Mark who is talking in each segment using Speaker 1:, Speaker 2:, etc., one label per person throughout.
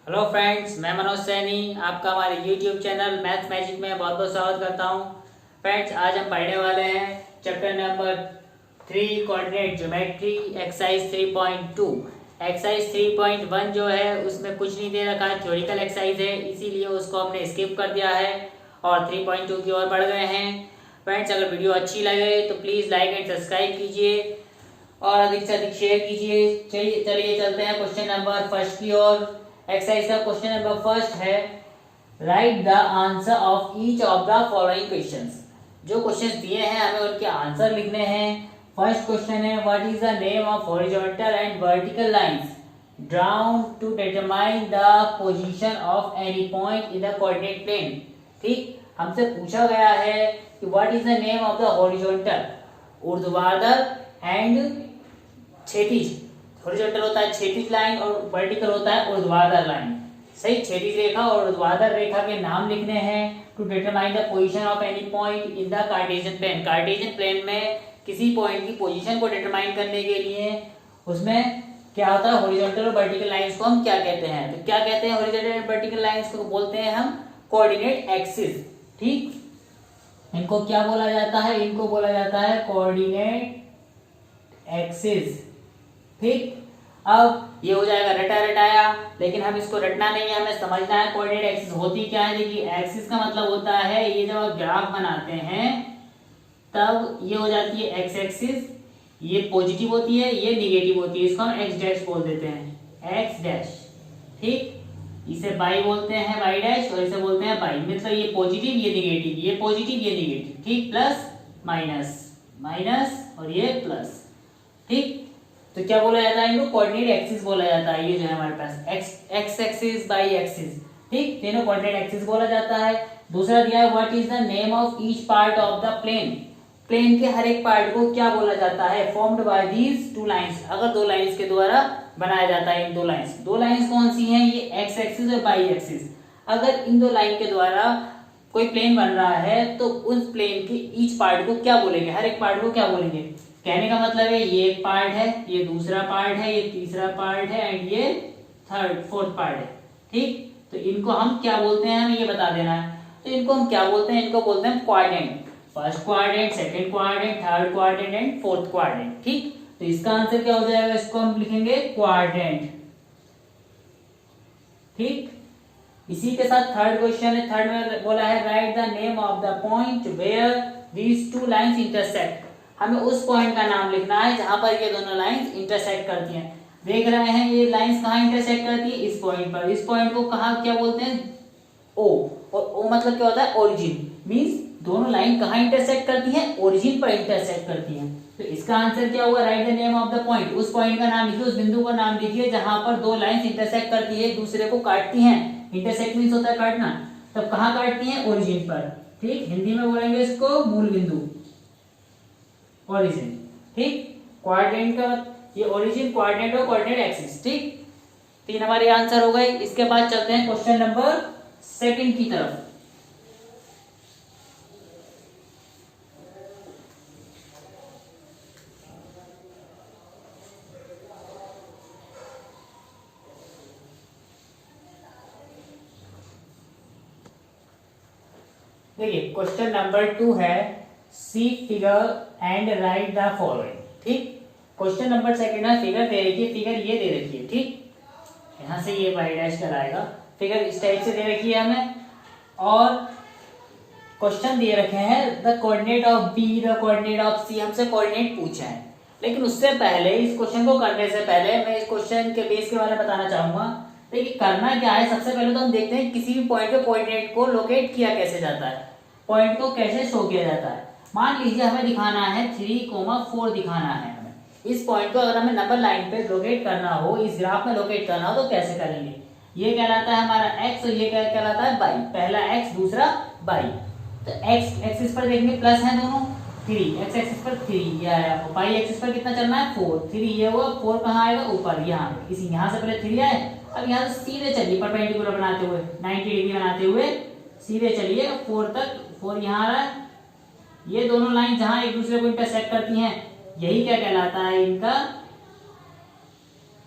Speaker 1: Hello friends, मैं मनोज सैनी आपका हमारे यूट्यूब चैनल मैथ मैजिक में बहुत बहुत स्वागत करता हूं। फ्रेंड्स, आज हम पढ़ने वाले हैं chapter number 3 coordinate geometry exercise 3.2। Exercise 3.1 जो है उसमें कुछ नहीं दे रखा है, थ्योरिकल एक्सरसाइज है, इसीलिए उसको हमने स्किप कर दिया है और 3.2 की ओर बढ़ गए हैं। फ्रेंड्स, अगर वीडियो अच्छी लगे तो प्लीज़ लाइक एंड सब्सक्राइब कीजिए और अधिक से अधिक शेयर कीजिए। चलिए चलते हैं क्वेश्चन नंबर फर्स्ट की ओर। एक्सरसाइज का क्वेश्चन नंबर फर्स्ट है, write the answer of each of the following questions. जो क्वेश्चंस दिए हैं हमें उनके आंसर लिखने हैं। फर्स्ट क्वेश्चन है, what is the name of horizontal and vertical lines drawn to determine the position of any point in the coordinate plane. ठीक, हमसे पूछा गया है कि what is the name of the horizontal, ऊर्ध्वाधर एंड क्षैतिज। Horizontal होता है क्षैतिज लाइन और वर्टिकल होता है ऊर्ध्वाधर लाइन। सही, क्षैतिज रेखा और ऊर्ध्वाधर रेखा के नाम लिखने हैं। To determine the position of any point in the cartesian plane. Cartesian plane में किसी पॉइंट की पोजीशन को डिटरमाइन करने के लिए उसमें क्या होता है, हॉरिजॉन्टल और वर्टिकल लाइंस को हम क्या कहते हैं, तो क्या कहते हैं, हॉरिजॉन्टल एंड वर्टिकल लाइंस को बोलते हैं हम कोऑर्डिनेट एक्सिस। ठीक, इनको क्या बोला जाता है, इनको बोला जाता है कोऑर्डिनेट एक्सिस। ठीक, अब ये हो जाएगा रटा रटाया, लेकिन हम इसको रटना नहीं है, हमें समझना है कोऑर्डिनेट एक्सिस होती क्या है। देखिए, एक्सिस का मतलब होता है, ये जब आप ग्राफ बनाते हैं तब ये हो जाती है एक्स एक्सिस, ये पॉजिटिव होती है, ये निगेटिव होती है, इसको हम एक्स डैश बोल देते हैं, एक्स डैश। ठीक, इसे बाई बोलते हैं, बाई डैश, और इसे बोलते हैं बाई। मतलब ये पॉजिटिव, ये निगेटिव, ये पॉजिटिव, ये निगेटिव। ठीक, प्लस माइनस, माइनस और ये प्लस। ठीक, तो क्या बोला जाता है, इनको कोऑर्डिनेट एक्सिस बोला जाता है। ये जो है हमारे पास एक्स एक्सिस बाई एक्सिस, ठीक, तीनों कोऑर्डिनेट एक्सिस बोला जाता है। दूसरा दिया है, what is the name of each part of the plane. Plane के हर एक पार्ट को क्या बोला जाता है, formed by these two lines. अगर दो लाइंस के द्वारा बनाया जाता है, इन दो लाइंस कौन सी हैं, ये एक्स एक्सिस और बाई एक्सिस। अगर इन दो लाइन के द्वारा कोई प्लेन बन रहा है तो उस प्लेन के ईच पार्ट को क्या बोलेंगे, हर एक पार्ट को क्या बोलेंगे। कहने का मतलब है, ये एक पार्ट है, ये दूसरा पार्ट है, ये तीसरा पार्ट है एंड ये फोर्थ पार्ट है। ठीक, तो इनको हम क्या बोलते हैं, हमें ये बता देना है। तो इनको हम क्या बोलते हैं, इनको बोलते हैं quadrant. First quadrant, second quadrant, third quadrant and fourth quadrant. ठीक, तो इसका आंसर क्या हो जाएगा, इसको हम लिखेंगे क्वाड्रेंट। ठीक, इसी के साथ थर्ड क्वेश्चन है, थर्ड में बोला है, write the name of the point where these two lines intersect. हमें उस पॉइंट का नाम लिखना है जहां पर ये दोनों लाइंस इंटरसेक्ट करती हैं। देख रहे हैं ये लाइंस कहाँ इंटरसेक्ट करती है, इस पॉइंट पर। इस पॉइंट को कहाँ क्या बोलते हैं, ओ। और ओ मतलब क्या होता है, ओरिजिन। मींस दोनों लाइन कहाँ इंटरसेक्ट करती हैं, ओरिजिन पर इंटरसेक्ट करती हैं। तो इसका आंसर क्या होगा, right the name of the point. उस पॉइंट का नाम लिखिए, उस बिंदु का नाम लिखिए जहां पर दो लाइंस इंटरसेक्ट करती है, एक दूसरे को काटती हैं। इंटरसेक्ट मींस होता है काटना, तब कहाँ काटती हैं, ओरिजिन पर। ठीक, हिंदी में बोलेंगे इसको मूल बिंदु, ओरिजिन। ठीक, क्वाड्रेंट का ये ओरिजिन, क्वाड्रेंट और कोऑर्डिनेट एक्सिस। ठीक, तीन हमारे आंसर हो गए। इसके बाद चलते हैं क्वेश्चन नंबर सेकंड की तरफ। देखिए, क्वेश्चन नंबर 2 है, see figure and write the following. ठीक, क्वेश्चन नंबर सेकंड है, फिगर दे रखी है, फिगर ये दे रखी है। ठीक, यहां से ये बाई डैश कराएगा, फिगर इस टाइप से दे रखी है हमें, और क्वेश्चन दे रखे हैं the coordinate of B, the coordinate of C. हमसे कोऑर्डिनेट पूछा है, लेकिन उससे पहले, इस क्वेश्चन को करने से पहले मैं इस क्वेश्चन के बेस के बारे में बताना चाहूंगा। देखिए, करना क्या है, सबसे पहले तो हम देखते हैं किसी भी पॉइंट पे कोऑर्डिनेट को लोकेट किया कैसे जाता है, पॉइंट को कैसे शो किया जाता है। मान लीजिए हमें दिखाना है 3,4 दिखाना है हमें। इस पॉइंट को अगर हमें नंबर लाइन पे लोकेट करना हो, इस ग्राफ में लोकेट करना हो, तो कैसे करेंगे। ये कहलाता है हमारा x और ये क्या कहलाता है y। पहला x, दूसरा y। तो x एक्सिस पर देखेंगे प्लस है दोनों, 3 x एक्सिस पर 3 ये आया, y एक्सिस पर कितना चलना है, 4। 3 ये हुआ, 4 कहाँ आएगा, ऊपर यहाँ। इसी यहाँ से पहले 3 आए, अब यहाँ से सीधे चलिए परपेंडिकुलर बनाते हुए, 90 डिग्री बनाते हुए सीधे चलिए 4 तक। 4 यहाँ आ रहा है, ये दोनों लाइन जहां एक दूसरे को इंटरसेक्ट करती हैं, यही क्या कहलाता है, इनका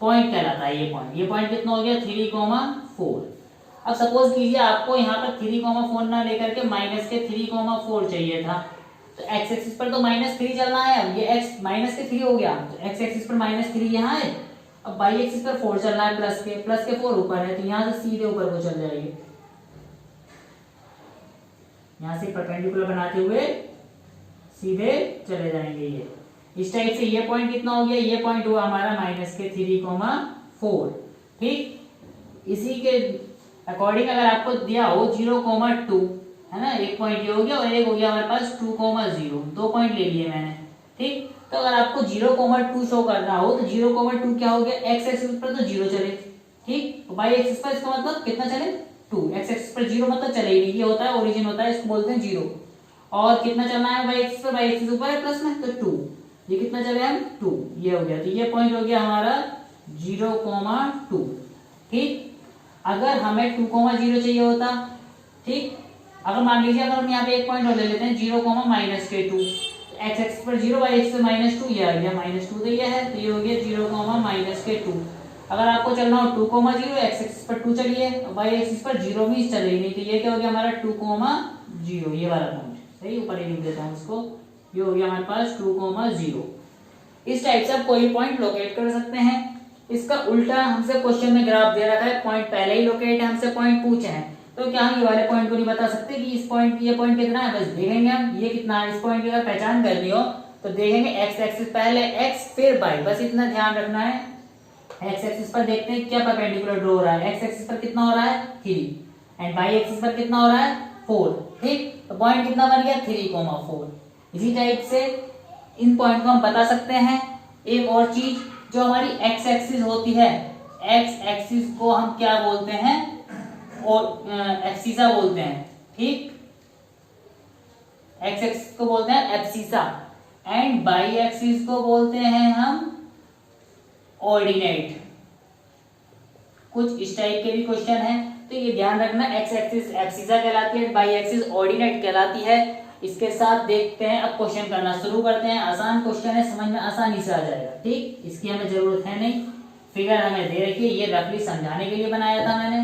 Speaker 1: पॉइंट कहलाता है ये पॉइंट कितना हो गया 3,4। अब सपोज कीजिए आपको यहाँ पर 3,4 ना लेकर के माइनस के 3,4 चाहिए था, तो एक्स एक्सिस पर तो -3 चलना है। अब ये एक्स माइनस के 3 हो गया, तो एक्स एक्सिस पर -3 यहाँ है। अब वाई एक्सिस पर 4 चलना है, प्लस के 4 ऊपर है, तो यहाँ से सीधे ऊपर को चल जाएगी। यहाँ से परपेंडिकुलर बनाते हुए सीधे चले जाएंगे। ये इस टाइप से ये पॉइंट कितना हो गया, ये पॉइंट हुआ हमारा माइनस के 3,4। ठीक, इसी के अकॉर्डिंग अगर आपको दिया हो 0,2 है ना, एक पॉइंट ये हो गया और एक हो गया हमारे पास 2,0, 2 पॉइंट ले लिए मैंने। ठीक, तो अगर आपको 0,2 शो करना हो तो 0,2 क्या हो गया, एक्स एक्सिस पर तो 0 चले। ठीक, वाई एक्सिस पर इसका मतलब कितना चले 2, एक्स एक्सिस पर 0 मतलब चले ही नहीं, ये होता है ओरिजिन होता है, इसको बोलते हैं 0। और कितना चलना है वाई एक्सिस पर, वाई एक्सिस ऊपर है प्लस में, तो 2, ये कितना चले हम 2, ये हो गया। तो ये पॉइंट हो गया हमारा 0,2। ठीक, अगर हमें 2,0 चाहिए होता, ठीक, अगर मान लीजिए अगर हम यहाँ पे एक पॉइंट और ले लेते हैं 0,-2, एक्स एक्सिस पर 0, वाई एक्सिस पर -2, ये आ गया -2, तो ये है, तो ये हो गया 0,-2। अगर आपको चलना हो 2,0, एक्स एक्सिस पर 2 चलिए, वाई एक्सिस पर 0 भी चले नहीं, तो ये क्या हो गया हमारा 2,0, ये वाला पॉइंट सही, ऊपर ही लिख देता हूँ इसको, ये हो गया हमारे पास 2,0। इस टाइप से आप कोई पॉइंट लोकेट कर सकते हैं। इसका उल्टा हमसे क्वेश्चन में ग्राफ दे रखा है, पॉइंट पहले ही लोकेट है, हमसे पॉइंट पूछे हैं, तो क्या हम ये वाले पॉइंट को नहीं बता सकते कि इस पॉइंट ये पॉइंट कितना है, बस देखेंगे हम ये कितना है। इस पॉइंट की अगर पहचान करनी हो तो देखेंगे एक्स एक्सिस पहले एक्स फिर वाई, बस इतना ध्यान रखना है। एक्स एक्सिस पर देखते हैं क्या परपेंडिकुलर ड्रॉ हो रहा है, एक्स एक्सिस पर कितना हो रहा है 3 एंड वाई एक्सिस पर कितना हो रहा है 4। ठीक, तो पॉइंट कितना बन गया 3,4। इसी टाइप से इन पॉइंट को हम बता सकते हैं। एक और चीज, जो हमारी एक्स एक्सिस होती है, एक्स एक्सिस को हम क्या बोलते हैं, और एब्सिसा बोलते हैं। ठीक, एक्स एक्सिस को बोलते हैं एब्सिसा एंड वाई एक्सिस को बोलते हैं हम ऑर्डिनेट। कुछ इस टाइप के भी क्वेश्चन है, तो ये ध्यान रखना, एक्स एक्सिस एब्सिसा कहलाती है, वाई एक्सिस ऑर्डिनेट कहलाती है। इसके साथ देखते हैं, अब क्वेश्चन करना शुरू करते हैं। आसान क्वेश्चन है, समझ में आसानी से आ जाएगा। ठीक, इसकी हमें जरूरत है नहीं, फिगर हमें दे रखी है, ये रफली समझाने के लिए बनाया था मैंने।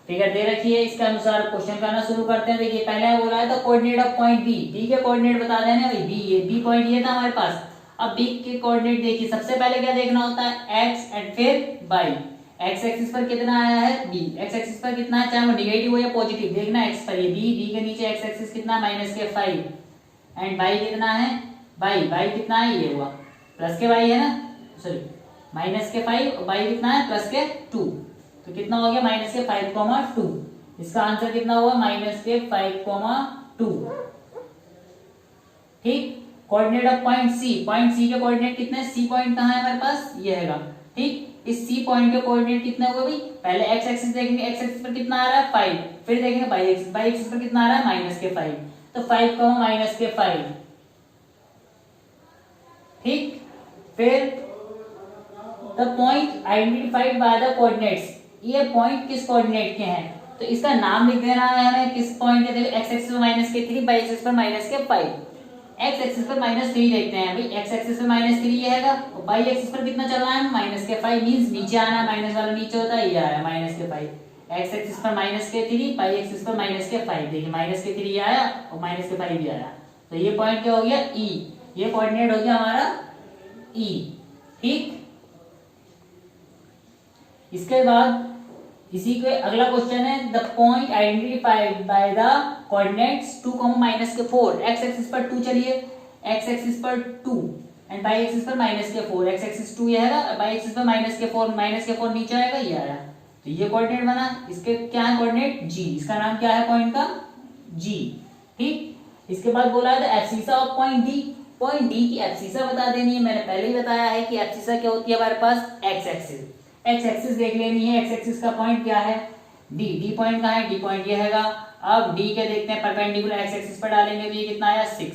Speaker 1: फिगर दे रखी है, इसके अनुसार क्वेश्चन करना शुरू करते हैं। देखिए पहले बोला है तो coordinate of point B, B के कोऑर्डिनेट बता देना भाई, बी ये बी पॉइंट ये था हमारे पास। अब बी के कोऑर्डिनेट देखिए, सबसे पहले क्या देखना होता है एक्स एंड फिर वाई। एक्स एक्सिस पर कितना आया है बी, एक्स एक्सिस पर कितना है, चाहे वो नेगेटिव हो या पॉजिटिव, देखना एक्स पर ये बी के नीचे एक्स एक्सिस कितना -5 एंड वाई कितना है, वाई कितना है, ये हुआ प्लस के वाई है ना, सॉरी -5 और वाई कितना है +2, तो कितना हो गया -5,2। इसका आंसर कितना हुआ -5,2। ठीक, कोऑर्डिनेट ऑफ पॉइंट सी के कोऑर्डिनेट कितने, सी पॉइंट कहाँ है हमारे पास, ये हैगा। ठीक, इस सी पॉइंट के कोऑर्डिनेट कितने हुए भाई, पहले एक्स एक्सिस देखेंगे, एक्स एक्सिस पर कितना आ रहा है 5, फिर देखेंगे वाई एक्सिस पर कितना आ रहा है -5, तो 5 -5। ठीक, फिर the point identified by the coordinates, ये पॉइंट किस कोऑर्डिनेट के हैं, तो इसका नाम लिख देना है हमें, किस पॉइंट के, देखो एक्स एक्सिस पर -3, वाई एक्सिस पर -5। एक्स एक्सिस पर -3 देखते हैं भाई, एक्स एक्सिस पर -3 ये हैगा, और वाई एक्सिस पर कितना चल रहा है -5, मींस नीचे आना है, माइनस वाला नीचे होता है, ये आया -5। एक्स एक्सिस पर -3, वाई एक्सिस पर -5, देखिए -3 आया और -5 भी आया, तो ये पॉइंट क्या हो गया ई, ये कोऑर्डिनेट हो गया हमारा ई। ठीक, इसके बाद इसी के अगला क्वेश्चन है, the point identified by the coordinates 2, -4। X axis पर 2 चलिए, एक्स एक्सिस पर 2 एंड वाई एक्सिस पर -4, एक्स एक्सिस 2 ये है, वाई एक्सिस पर -4 नीचे आएगा, ये आया, तो ये कोऑर्डिनेट बना। इसके क्या है कोऑर्डिनेट जी, इसका नाम क्या है पॉइंट का जी। ठीक, इसके बाद बोला है the abscissa of point D, point D की एब्सिसा बता देनी है। मैंने पहले ही बताया है कि एब्सिसा क्या होती है हमारे पास, एक्स एक्सिस, एक्स एक्सिस देख लेनी है। एक्स एक्सिस का पॉइंट क्या है डी, डी पॉइंट कहाँ है, डी पॉइंट ये हैगा। अब डी के देखते हैं, परपेंडिकुलर एक्स एक्सिस पर डालेंगे तो ये कितना आया 6,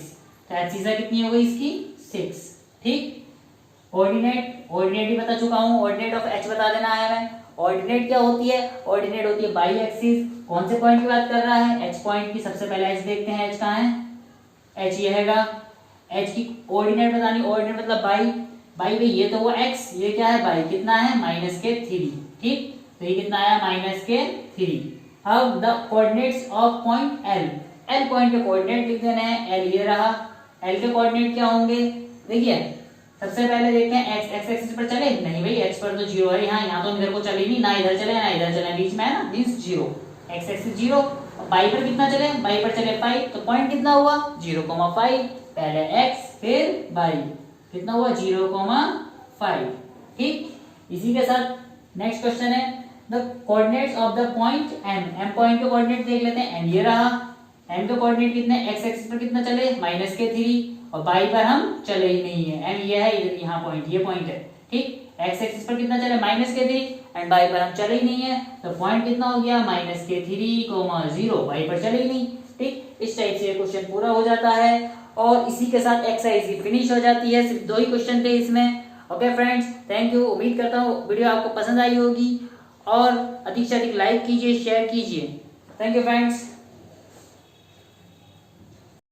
Speaker 1: तो एब्सिसा कितनी हो गई इसकी 6। ठीक, ऑर्डिनेट ही बता चुका हूँ, ऑर्डिनेट ऑफ एच बता देना है हमें। ऑर्डिनेट क्या होती है, ऑर्डिनेट होती है बाई एक्सिस। कौन से पॉइंट की बात कर रहा है, एच पॉइंट की। सबसे पहले एच देखते हैं, एच कहाँ है, एच ये हैगा। एच की ऑर्डिनेट बतानी, ऑर्डिनेट मतलब बाई, बाई भाई ये तो हुआ x, ये क्या है बाई, कितना है माइनस के 3, ठीक। तो ये कितना आया माइनस के 3। अब the coordinates of point L, L point के कोऑर्डिनेट लिख देने हैं, L ये रहा। L के कोऑर्डिनेट क्या होंगे, देखिए सबसे पहले देखते हैं x एक्सिस पर चले, नहीं भाई x पर तो 0 है, यहाँ तो इधर को चले नहीं, ना इधर चले ना इधर चले, बीच में है ना, मींस 0, x एक्सिस 0। बाई पर कितना चले, बाई पर चले 5, तो पॉइंट कितना हुआ 0,5, पहले x फिर बाई, कितना हुआ 0,5, ठीक। इसी के साथ नेक्स्ट क्वेश्चन है the coordinates of the point m point के कोऑर्डिनेट देख लेते हैं, m ये रहा, m के कोऑर्डिनेट कितने, x एक्सिस पर कितना चले माइनस के 3, और बाई पर हम चले ही नहीं है, m ये है, इधर यहाँ पॉइंट, ये पॉइंट है, ठीक। x एक्सिस पर कितना चले माइनस के 3 एंड बाई पर हम चले ही नहीं है, तो पॉइंट कितना हो गया माइनस के 3,0, बाई पर चले ही नहीं, ठीक। इस टाइप से क्वेश्चन पूरा हो जाता है और इसी के साथ एक्सरसाइज फिनिश हो जाती है। सिर्फ 2 ही क्वेश्चन थे इसमें। Okay friends, thank you. उम्मीद करता हूँ वीडियो आपको पसंद आई होगी और अधिक से अधिक लाइक कीजिए, शेयर कीजिए। Thank you friends.